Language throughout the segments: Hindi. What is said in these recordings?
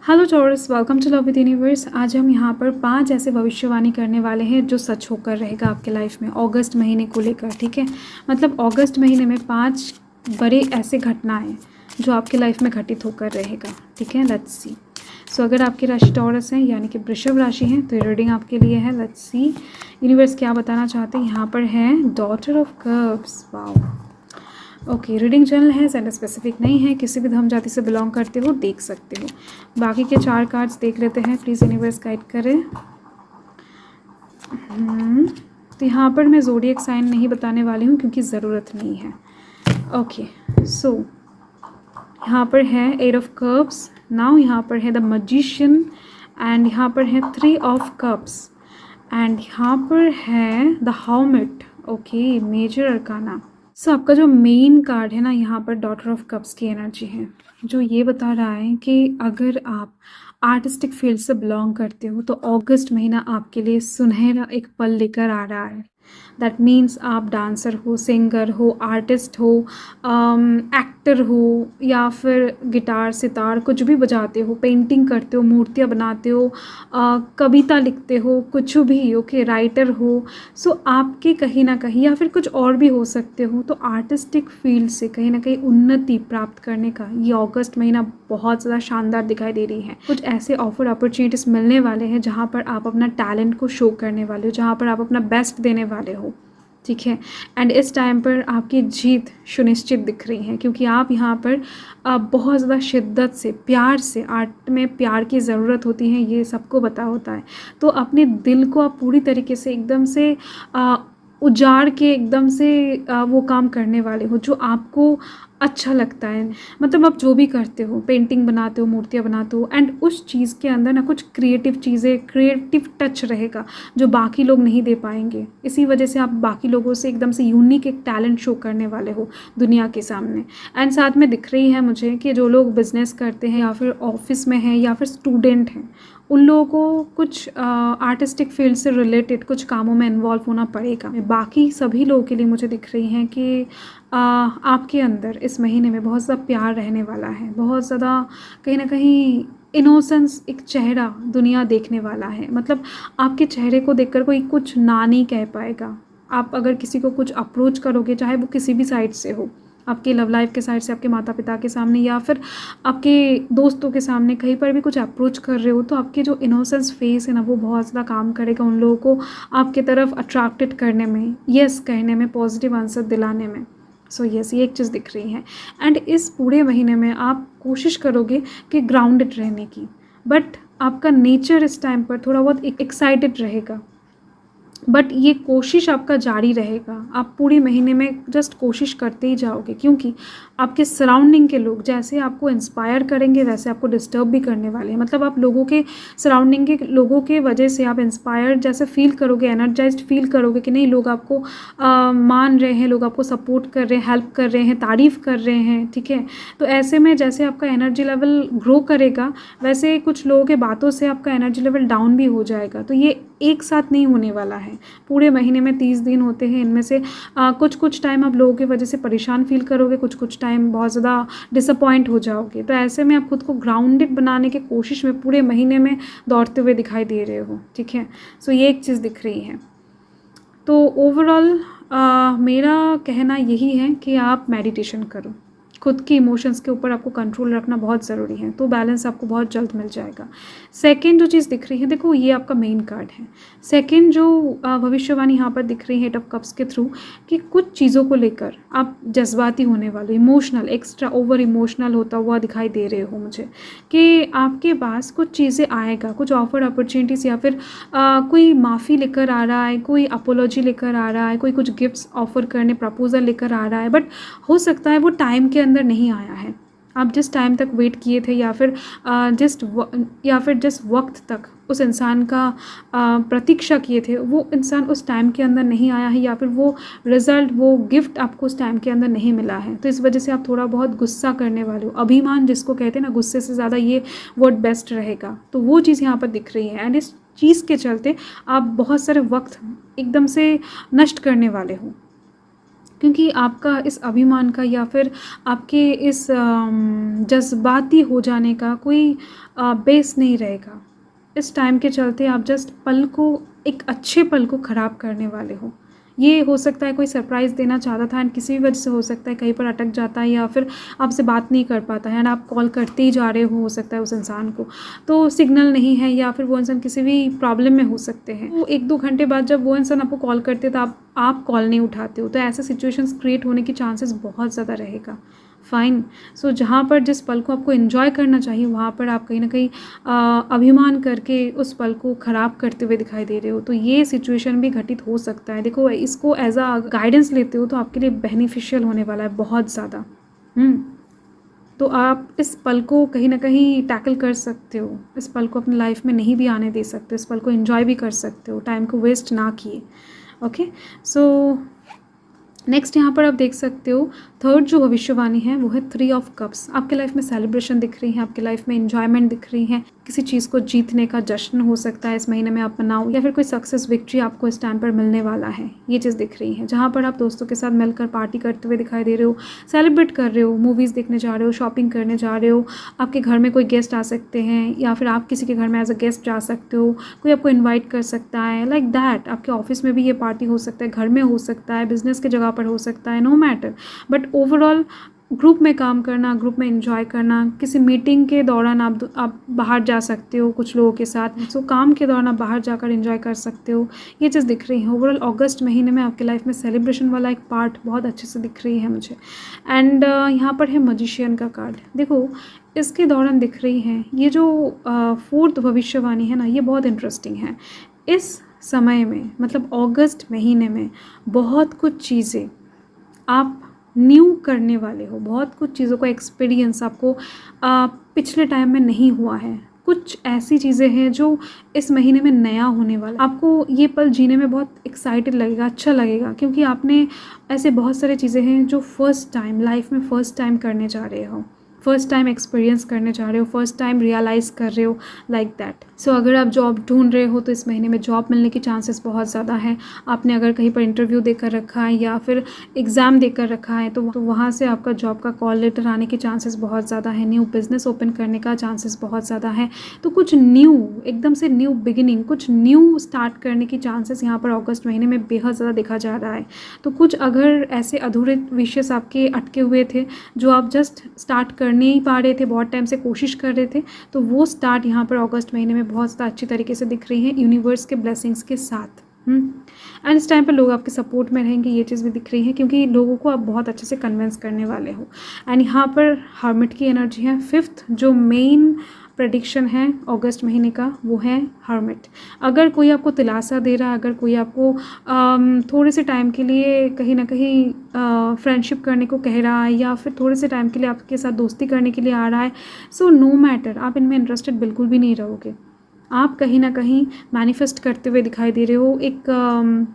Hello Taurus, welcome to love with universe. आज हम यहाँ पर 5 ऐसे भविष्यवाणी करने वाले हैं जो सच होकर रहेगा आपके लाइफ में अगस्त महीने को लेकर। ठीक है, मतलब अगस्त महीने में 5 बड़े ऐसे घटनाएं जो आपके लाइफ में घटित होकर रहेगा। ठीक है, लेट्स सी। सो अगर आपकी राशि टॉरस है यानी कि वृषभ राशि है तो ये रीडिंग आपके लिए है। लेट्स सी यूनिवर्स क्या बताना चाहते हैं। यहाँ पर है daughter of cups. Wow, okay, reading general है, सेंडर स्पेसिफिक नहीं है। किसी भी धर्म जाति से बिलोंग करते हो देख सकते हो। बाकी के 4 कार्ड्स देख लेते हैं, प्लीज़ यूनिवर्स गाइड करें। तो यहाँ पर मैं ज़ोडिएक साइन नहीं बताने वाली हूँ क्योंकि ज़रूरत नहीं है। ओके, सो यहाँ पर है 8 ऑफ कप्स। नाउ यहाँ पर है द मैजिशियन एंड यहाँ पर है 3 ऑफ कप्स एंड यहाँ पर है the hermit. Okay, major arcana. So आपका जो मेन कार्ड है ना, यहाँ पर डॉटर ऑफ कप्स की एनर्जी है जो ये बता रहा है कि अगर आप आर्टिस्टिक फील्ड से बिलोंग करते हो तो अगस्त महीना आपके लिए सुनहरा एक पल लेकर आ रहा है। दैट मीन्स आप डांसर हो, सिंगर हो, आर्टिस्ट हो, एक्टर हो या फिर गिटार सितार कुछ भी बजाते हो, पेंटिंग करते हो, मूर्तियाँ बनाते हो, कविता लिखते हो, कुछ भी। ओके, राइटर हो। सो आपके कहीं ना कहीं या फिर कुछ और भी हो सकते हो, तो आर्टिस्टिक फील्ड से कहीं ना कहीं उन्नति प्राप्त करने का ये अगस्त महीना बहुत ज़्यादा शानदार दिखाई दे रही है। कुछ ऐसे ऑफर अपॉर्चुनिटीज़ मिलने वाले हैं जहाँ पर आप अपना टैलेंट को शो करने वाले हो, जहाँ पर आप अपना बेस्ट देने वाले हो। ठीक है, एंड इस टाइम पर आपकी जीत सुनिश्चित दिख रही है क्योंकि आप यहाँ पर बहुत ज़्यादा शिद्दत से, प्यार से, आर्ट में प्यार की ज़रूरत होती है, ये सबको पता होता है। तो अपने दिल को आप पूरी तरीके से एकदम से उजाड़ के एकदम से वो काम करने वाले हो जो आपको अच्छा लगता है। मतलब आप जो भी करते हो, पेंटिंग बनाते हो, मूर्तियाँ बनाते हो, एंड उस चीज़ के अंदर ना कुछ क्रिएटिव चीज़ें, क्रिएटिव टच रहेगा जो बाकी लोग नहीं दे पाएंगे। इसी वजह से आप बाकी लोगों से एकदम से यूनिक एक टैलेंट शो करने वाले हो दुनिया के सामने। एंड साथ में दिख रही है मुझे कि जो लोग बिजनेस करते हैं या फिर ऑफिस में हैं या फिर स्टूडेंट हैं, उन लोगों को कुछ आर्टिस्टिक फील्ड से रिलेटेड कुछ कामों में इन्वॉल्व होना पड़ेगा। बाकी सभी लोगों के लिए मुझे दिख रही हैं कि आपके अंदर इस महीने में बहुत ज़्यादा प्यार रहने वाला है, बहुत ज़्यादा कहीं ना कहीं इनोसेंस, एक चेहरा दुनिया देखने वाला है। मतलब आपके चेहरे को देखकर कोई कुछ ना नहीं कह पाएगा। आप अगर किसी को कुछ अप्रोच करोगे, चाहे वो किसी भी साइड से हो, आपके लव लाइफ के साइड से, आपके माता पिता के सामने या फिर आपके दोस्तों के सामने, कहीं पर भी कुछ अप्रोच कर रहे हो, तो आपके जो इनोसेंस फेस है ना, वो बहुत ज़्यादा काम करेगा उन लोगों को आपके तरफ अट्रैक्टेड करने में, यस कहने में, पॉजिटिव आंसर दिलाने में। सो यस, ये एक चीज़ दिख रही है। एंड इस पूरे महीने में आप कोशिश करोगे कि ग्राउंडेड रहने की, बट आपका नेचर इस टाइम पर थोड़ा बहुत एक्साइटेड रहेगा, बट ये कोशिश आपका जारी रहेगा। आप पूरे महीने में जस्ट कोशिश करते ही जाओगे क्योंकि आपके सराउंडिंग के लोग जैसे आपको इंस्पायर करेंगे वैसे आपको डिस्टर्ब भी करने वाले हैं। मतलब आप लोगों के, सराउंडिंग के लोगों के वजह से आप इंस्पायर्ड जैसे फील करोगे, एनर्जाइज्ड फील करोगे कि नहीं, लोग आपको मान रहे हैं, लोग आपको सपोर्ट कर रहे हैं, हेल्प कर रहे हैं, तारीफ़ कर रहे हैं। ठीक है, तो ऐसे में जैसे आपका एनर्जी लेवल ग्रो करेगा वैसे कुछ लोगों के बातों से आपका एनर्जी लेवल डाउन भी हो जाएगा। तो ये एक साथ नहीं होने वाला है। पूरे महीने में 30 दिन होते हैं, इनमें से कुछ कुछ टाइम आप लोगों की वजह से परेशान फील करोगे, कुछ कुछ टाइम बहुत ज़्यादा डिसअपॉइंट हो जाओगे। तो ऐसे में आप खुद को ग्राउंडेड बनाने की कोशिश में पूरे महीने में दौड़ते हुए दिखाई दे रहे हो। ठीक है, सो ये एक चीज़ दिख रही है। तो ओवरऑल मेरा कहना यही है कि आप मेडिटेशन करो, खुद के इमोशंस के ऊपर आपको कंट्रोल रखना बहुत ज़रूरी है, तो बैलेंस आपको बहुत जल्द मिल जाएगा। सेकंड जो चीज़ दिख रही है, देखो ये आपका मेन कार्ड है। सेकंड जो भविष्यवाणी यहाँ पर दिख रही है 8 ऑफ कप्स के थ्रू, कि कुछ चीज़ों को लेकर आप जज्बाती होने वाले, इमोशनल, एक्स्ट्रा ओवर इमोशनल होता हुआ दिखाई दे रहे हो मुझे, कि आपके पास कुछ चीज़ें आएगा, कुछ ऑफर अपॉर्चुनिटीज़ या फिर कोई माफ़ी लेकर आ रहा है, कोई अपोलॉजी लेकर आ रहा है, कोई कुछ गिफ्ट्स ऑफर करने, प्रपोजल लेकर आ रहा है, बट हो सकता है वो टाइम के अंदर नहीं आया है। आप जिस टाइम तक वेट किए थे या फिर जिस वक्त तक उस इंसान का प्रतीक्षा किए थे, वो इंसान उस टाइम के अंदर नहीं आया है या फिर वो रिज़ल्ट, वो गिफ्ट आपको उस टाइम के अंदर नहीं मिला है। तो इस वजह से आप थोड़ा बहुत गुस्सा करने वाले हो। अभिमान जिसको कहते हैं ना, गुस्से से ज़्यादा ये वर्ड बेस्ट रहेगा। तो वो चीज़ यहाँ पर दिख रही है एंड इस चीज़ के चलते आप बहुत सारे वक्त एकदम से नष्ट करने वाले हो। क्योंकि आपका इस अभिमान का या फिर आपके इस जज्बाती हो जाने का कोई बेस नहीं रहेगा। इस टाइम के चलते आप जस्ट पल को, एक अच्छे पल को ख़राब करने वाले हो। ये हो सकता है कोई सरप्राइज़ देना चाहता था एंड किसी भी वजह से हो सकता है कहीं पर अटक जाता है या फिर आपसे बात नहीं कर पाता है एंड आप कॉल करते ही जा रहे हो सकता है उस इंसान को, तो सिग्नल नहीं है या फिर वो इंसान किसी भी प्रॉब्लम में हो सकते हैं। तो 1-2 घंटे बाद जब वो इंसान आपको कॉल करते तो आप कॉल नहीं उठाते हो, तो ऐसे सिचुएशंस क्रिएट होने की चांसेस बहुत ज़्यादा रहेगा। फ़ाइन। सो जहाँ पर जिस पल को आपको एंजॉय करना चाहिए वहाँ पर आप कहीं ना कहीं अभिमान करके उस पल को ख़राब करते हुए दिखाई दे रहे हो, तो ये सिचुएशन भी घटित हो सकता है। देखो, इसको एज अ गाइडेंस लेते हो तो आपके लिए बेनिफिशियल होने वाला है बहुत ज़्यादा। तो आप इस पल को कहीं ना कहीं टैकल कर सकते हो, इस पल को अपनी लाइफ में नहीं भी आने दे सकते, इस पल को एंजॉय भी कर सकते हो, टाइम को वेस्ट ना किए। ओके, सो नेक्स्ट यहाँ पर आप देख सकते हो थर्ड जो भविष्यवाणी है वो है 3 ऑफ कप्स। आपके लाइफ में सेलिब्रेशन दिख रही है, आपके लाइफ में एंजॉयमेंट दिख रही है, किसी चीज़ को जीतने का जश्न हो सकता है इस महीने में आप मनाओ, या फिर कोई सक्सेस विक्ट्री आपको इस टाइम पर मिलने वाला है, ये चीज़ दिख रही है। जहाँ पर आप दोस्तों के साथ मिलकर पार्टी करते हुए दिखाई दे रहे हो, सेलिब्रेट कर रहे हो, मूवीज़ देखने जा रहे हो, शॉपिंग करने जा रहे हो, आपके घर में कोई गेस्ट आ सकते हैं या फिर आप किसी के घर में एज अ गेस्ट जा सकते हो, कोई आपको इन्वाइट कर सकता है, लाइक दैट। आपके ऑफिस में भी ये पार्टी हो सकता है, घर में हो सकता है, बिजनेस की जगह पर हो सकता है, no matter, but overall group में काम करना, ग्रुप में एंजॉय करना, किसी मीटिंग के दौरान आप बाहर जा सकते हो कुछ लोगों के साथ, सो काम के दौरान आप बाहर जाकर एंजॉय कर सकते हो, ये चीज़ दिख रही है। ओवरऑल अगस्त महीने में आपके लाइफ में सेलिब्रेशन वाला एक पार्ट बहुत अच्छे से दिख रही है मुझे। एंड यहाँ पर है मजिशियन का कार्ड। देखो, इसके दौरान दिख रही है ये जो 4th भविष्यवाणी है ना, ये बहुत इंटरेस्टिंग है। इस समय में मतलब अगस्त महीने में बहुत कुछ चीज़ें आप न्यू करने वाले हो, बहुत कुछ चीज़ों का एक्सपीरियंस आपको पिछले टाइम में नहीं हुआ है। कुछ ऐसी चीज़ें हैं जो इस महीने में नया होने वाला, आपको ये पल जीने में बहुत एक्साइटेड लगेगा, अच्छा लगेगा, क्योंकि आपने ऐसे बहुत सारी चीज़ें हैं जो फर्स्ट टाइम लाइफ में फर्स्ट टाइम करने जा रहे हो, फर्स्ट टाइम एक्सपीरियंस करने जा रहे हो, फर्स्ट टाइम रियलाइज़ कर रहे हो, लाइक दैट। सो अगर आप जॉब ढूंढ रहे हो तो इस महीने में जॉब मिलने की चांसेस बहुत ज़्यादा है। आपने अगर कहीं पर इंटरव्यू देकर रखा है या फिर एग्ज़ाम देकर रखा है तो वहाँ से आपका जॉब का कॉल लेटर आने की चांसेस बहुत ज़्यादा है। न्यू बिज़नेस ओपन करने का चांसेस बहुत ज़्यादा है। तो कुछ न्यू, एकदम से न्यू बिगिनिंग, कुछ न्यू स्टार्ट करने की चांसेस यहाँ पर अगस्त महीने में बेहद ज़्यादा देखा जा रहा है। तो कुछ अगर ऐसे अधूरे विशेष आपके अटके हुए थे जो आप जस्ट स्टार्ट कर नहीं पा रहे थे, बहुत टाइम से कोशिश कर रहे थे, तो वो स्टार्ट यहाँ पर अगस्त महीने में बहुत ज़्यादा अच्छी तरीके से दिख रही है यूनिवर्स के ब्लेसिंग्स के साथ। एंड इस टाइम पर लोग आपके सपोर्ट में रहेंगे, ये चीज़ भी दिख रही है, क्योंकि लोगों को आप बहुत अच्छे से कन्विंस करने वाले हो। एंड यहाँ पर हर्मिट की एनर्जी है। 5th जो मेन प्रेडिक्शन है अगस्त महीने का वो है हर्मिट। अगर कोई आपको दिलासा दे रहा है, अगर कोई आपको थोड़े से टाइम के लिए कहीं ना कहीं फ्रेंडशिप करने को कह रहा है या फिर थोड़े से टाइम के लिए आपके साथ दोस्ती करने के लिए आ रहा है, सो नो मैटर, आप इनमें इंटरेस्टेड बिल्कुल भी नहीं रहोगे। आप कहीं ना कहीं मैनिफेस्ट करते हुए दिखाई दे रहे हो, एक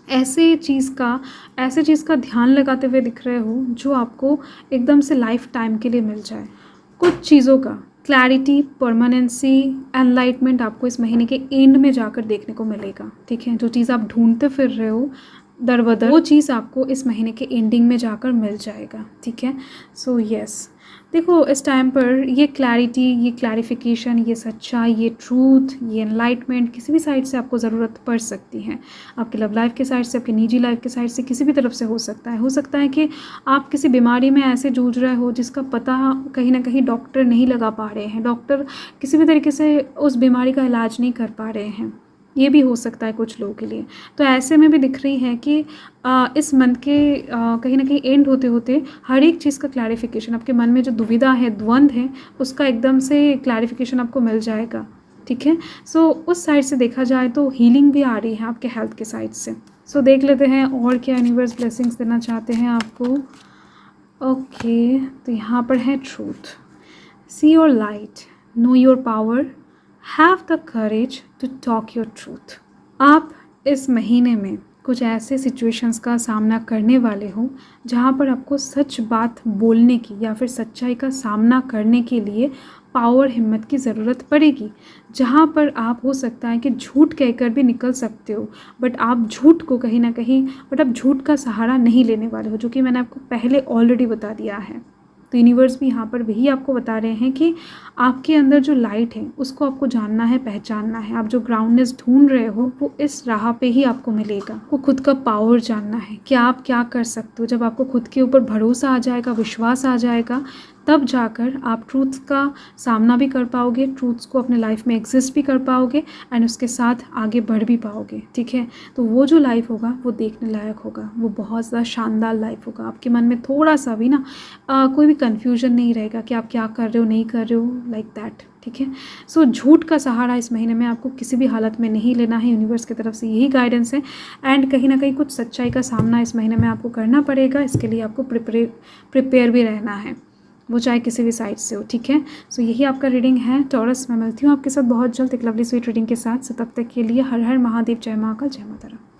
ऐसे चीज़ का ध्यान लगाते हुए दिख रहे हो जो आपको एकदम से लाइफ टाइम के लिए मिल जाए। कुछ चीज़ों का क्लैरिटी, परमानेंसी, एनलाइटमेंट आपको इस महीने के एंड में जाकर देखने को मिलेगा। ठीक है, जो चीज़ आप ढूंढते फिर रहे हो दर बदर, वो चीज़ आपको इस महीने के एंडिंग में जाकर मिल जाएगा। ठीक है, सो यस, देखो इस टाइम पर ये क्लैरिटी, ये क्लैरिफिकेशन, ये सच्चाई, ये ट्रूथ, ये एनलाइटमेंट किसी भी साइड से आपको ज़रूरत पड़ सकती है। आपकी लव लाइफ के साइड से, आपकी निजी लाइफ के साइड से, किसी भी तरफ से हो सकता है। हो सकता है कि आप किसी बीमारी में ऐसे जूझ रहे हो जिसका पता कहीं ना कहीं डॉक्टर नहीं लगा पा रहे हैं, डॉक्टर किसी भी तरीके से उस बीमारी का इलाज नहीं कर पा रहे हैं, ये भी हो सकता है कुछ लोगों के लिए। तो ऐसे में भी दिख रही है कि इस मंथ के कहीं ना कहीं एंड होते होते हर एक चीज़ का क्लैरिफिकेशन, आपके मन में जो दुविधा है, द्वंद्व है, उसका एकदम से क्लैरिफिकेशन आपको मिल जाएगा। ठीक है, सो उस साइड से देखा जाए तो हीलिंग भी आ रही है आपके हेल्थ के साइड से। सो देख लेते हैं और क्या यूनिवर्स ब्लेसिंग्स देना चाहते हैं आपको। ओके, तो यहाँ पर है truth. See your light, know your power, have the courage to talk your truth. आप इस महीने में कुछ ऐसे सिचुएशंस का सामना करने वाले हो जहाँ पर आपको सच बात बोलने की या फिर सच्चाई का सामना करने के लिए पावर हिम्मत की ज़रूरत पड़ेगी, जहाँ पर आप हो सकता है कि झूठ कहकर भी निकल सकते हो, बट आप झूठ को कहीं ना कहीं आप झूठ का सहारा नहीं लेने वाले हो, जो कि मैंने आपको पहले ऑलरेडी बता दिया है। तो यूनिवर्स भी यहाँ पर वही आपको बता रहे हैं कि आपके अंदर जो लाइट है उसको आपको जानना है, पहचानना है। आप जो ग्राउंडनेस ढूंढ रहे हो वो इस राह पे ही आपको मिलेगा। आपको खुद का पावर जानना है कि आप क्या कर सकते हो। जब आपको खुद के ऊपर भरोसा आ जाएगा, विश्वास आ जाएगा, तब जाकर आप ट्रूथ का सामना भी कर पाओगे, ट्रूथ्स को अपने लाइफ में एग्जिस्ट भी कर पाओगे एंड उसके साथ आगे बढ़ भी पाओगे। ठीक है, तो वो जो लाइफ होगा वो देखने लायक होगा, वो बहुत ज़्यादा शानदार लाइफ होगा। आपके मन में थोड़ा सा भी ना कोई भी कन्फ्यूजन नहीं रहेगा कि आप क्या कर रहे हो, नहीं कर रहे हो, लाइक दैट। ठीक है, सो झूठ का सहारा इस महीने में आपको किसी भी हालत में नहीं लेना है। यूनिवर्स की तरफ से यही गाइडेंस है एंड कहीं ना कहीं कुछ सच्चाई का सामना इस महीने में आपको करना पड़ेगा। इसके लिए आपको प्रिपेयर भी रहना है, वो चाहे किसी भी साइड से हो। ठीक है, सो यही आपका रीडिंग है टॉरस। मैं मिलती हूँ आपके साथ बहुत जल्द एक लवली स्वीट रीडिंग के साथ। तब तक के लिए हर हर महादेव, जय महाकाल, जय माता रानी।